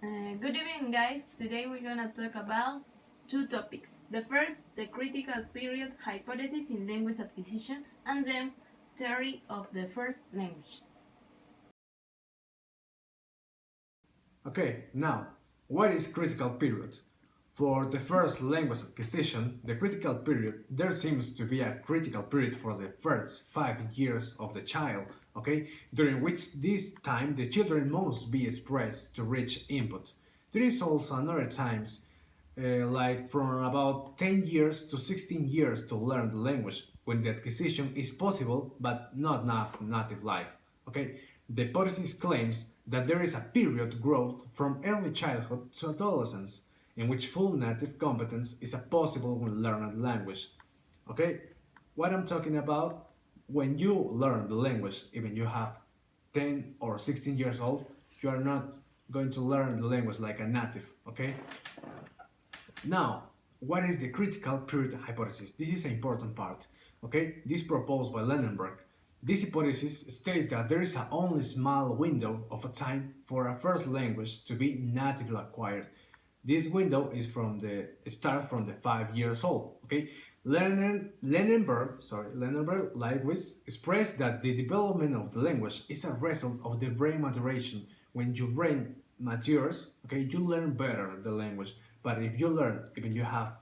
Good evening, guys. Today we're gonna talk about two topics. The first, the critical period hypothesis in language acquisition, and then theory of the first language. Okay, now, what is critical period? For the first language acquisition, the critical period, there seems to be a critical period for the first 5 years of the child, okay, during which this time the children must be expressed to reach input. There is also another times, like from about 10 years to 16 years to learn the language, when the acquisition is possible but not native life, okay. The hypothesis claims that there is a period growth from early childhood to adolescence, in which full native competence is a possible when learning the language. Okay, what I'm talking about, when you learn the language, even you have 10 or 16 years old, you are not going to learn the language like a native. Okay. Now, what is the critical period hypothesis? This is an important part. Okay, this proposed by Lenenberg. This hypothesis states that there is a only small window of a time for a first language to be natively acquired. This window is from the start from the 5 years old. Okay, Lenenberg, likewise expressed that the development of the language is a result of the brain maturation. When your brain matures, okay, you learn better the language. But if you learn, even you have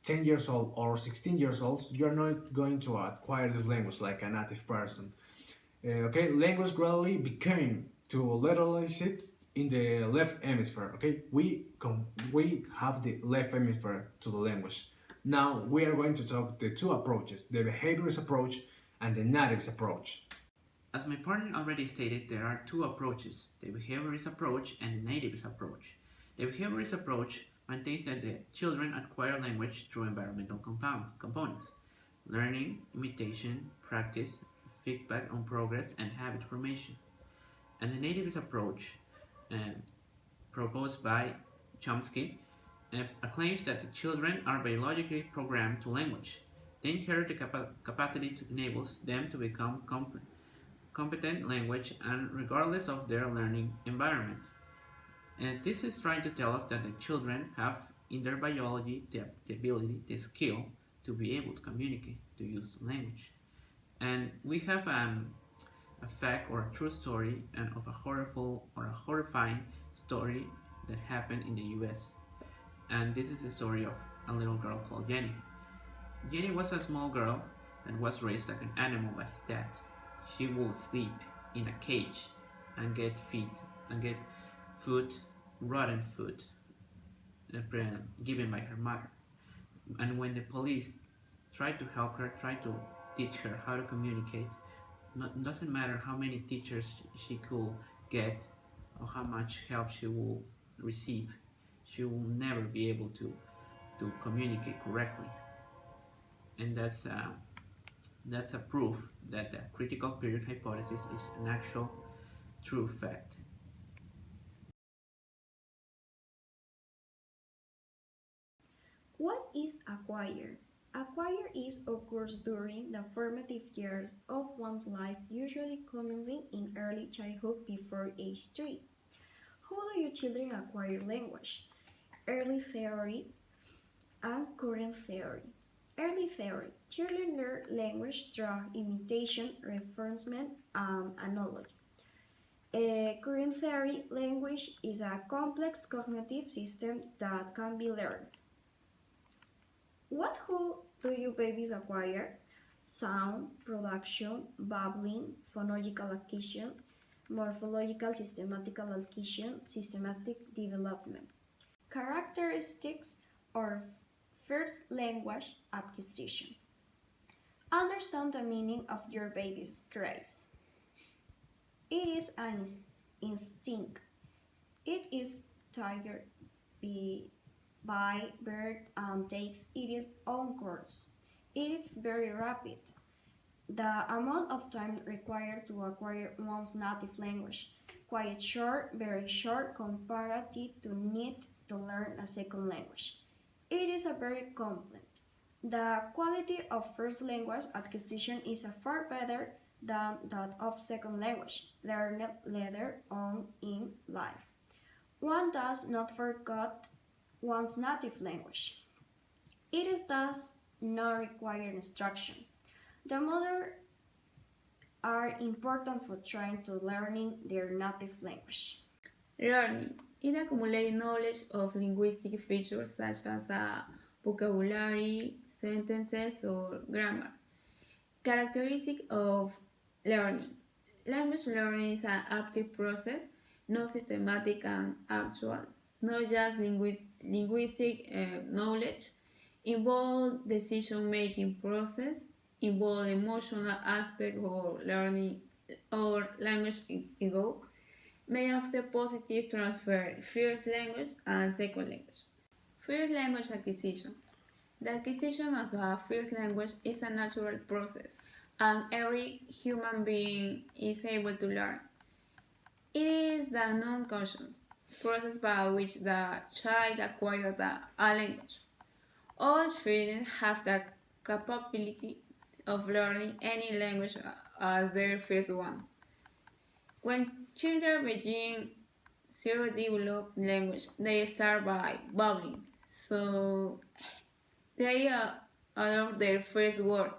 10 years old or 16 years old, you're not going to acquire this language like a native person. Okay, language gradually became to literalize it in the left hemisphere. Okay, we have the left hemisphere to the language. Now we are going to talk the two approaches, the behaviorist approach and the natives approach. As my partner already stated, there are two approaches, the behaviorist approach and the nativist approach. The behaviorist approach maintains that the children acquire language through environmental components, learning, imitation, practice, feedback on progress, and habit formation. And the nativist approach, proposed by Chomsky, claims that the children are biologically programmed to language. They inherit the capacity to enable them to become competent language and regardless of their learning environment. And this is trying to tell us that the children have in their biology the ability, the skill to be able to communicate, to use language. And we have a fact or a true story and of a horrifying story that happened in the US. And this is the story of a little girl called Jenny. Jenny was a small girl that was raised like an animal by his dad. She would sleep in a cage and get food, rotten food, given by her mother. And when the police tried to help her, tried to teach her how to communicate, doesn't matter how many teachers she could get or how much help she will receive, she will never be able to communicate correctly. And that's a proof that the critical period hypothesis is an actual true fact. What is acquire? Acquire is occurs during the formative years of one's life, usually commencing in early childhood before age 3. How do your children acquire language? Early theory and current theory. Early theory. Children learn language through imitation, reinforcement, and analogy. Current theory. Language is a complex cognitive system that can be learned. How do your babies acquire? Sound, production, babbling, phonological acquisition, morphological systematical acquisition, systematic development. Characteristics of first language acquisition. Understand the meaning of your baby's cries. It is an instinct. It is tired by bird and takes its own course. It is very rapid. The amount of time required to acquire one's native language, quite short, very short, comparative to need to learn a second language. It is a very complete. The quality of first language acquisition is far better than that of second language, learned later on in life. One does not forget one's native language. It is thus not required instruction. The modern are important for trying to learning their native language. Learning. It accumulates knowledge of linguistic features such as vocabulary, sentences, or grammar. Characteristic of learning. Language learning is an active process, not systematic and actual, not just linguistic knowledge, involve decision-making process, involve emotional aspect of learning or language ego, may after positive transfer first language and second language. First language acquisition. The acquisition of a first language is a natural process, and every human being is able to learn. It is the non-conscious process by which the child acquires a language. All children have the capability of learning any language as their first one. When children begin zero developed language, they start by babbling, so they adopt their first word.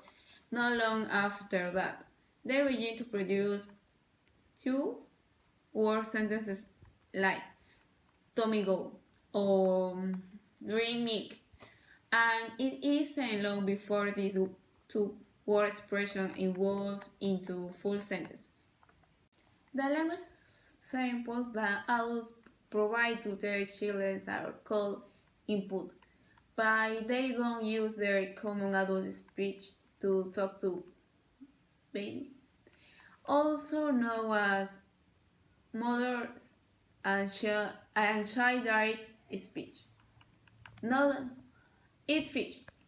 Not long after that, they begin to produce two-word sentences like Tommy Go or Drink Milk, and it isn't long before these two-word expressions evolve into full sentences. The language samples that adults provide to their children are called input, but they don't use their common adult speech to talk to babies. Also known as mother and child direct speech. Now, it features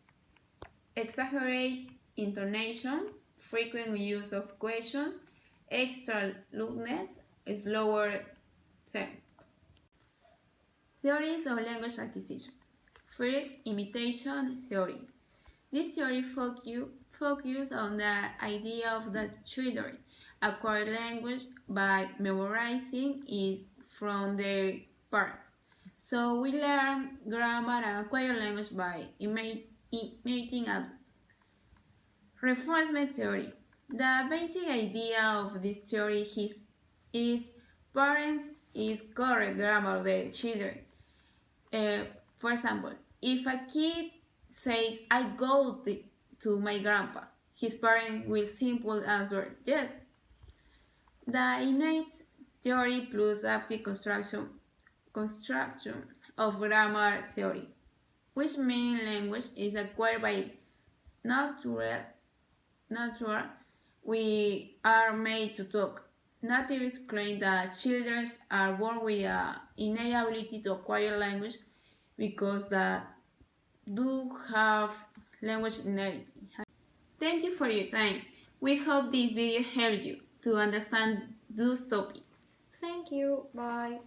exaggerate intonation, frequent use of questions, extra loudness, slower tempo. Theories of language acquisition. First, imitation theory. This theory focuses on the idea of the children acquire language by memorizing it from their parents. So we learn grammar and acquire language by imitating adults. Reinforcement theory. The basic idea of this theory is parents is correct grammar of their children. For example, if a kid says, I go to my grandpa, his parent will simply answer, yes. The innate theory plus active construction of grammar theory, which means language is acquired by natural. We are made to talk. Natives claim that children are born with an innate ability to acquire language because they do have language innately. Thank you for your time. We hope this video helped you to understand this topic. Thank you. Bye.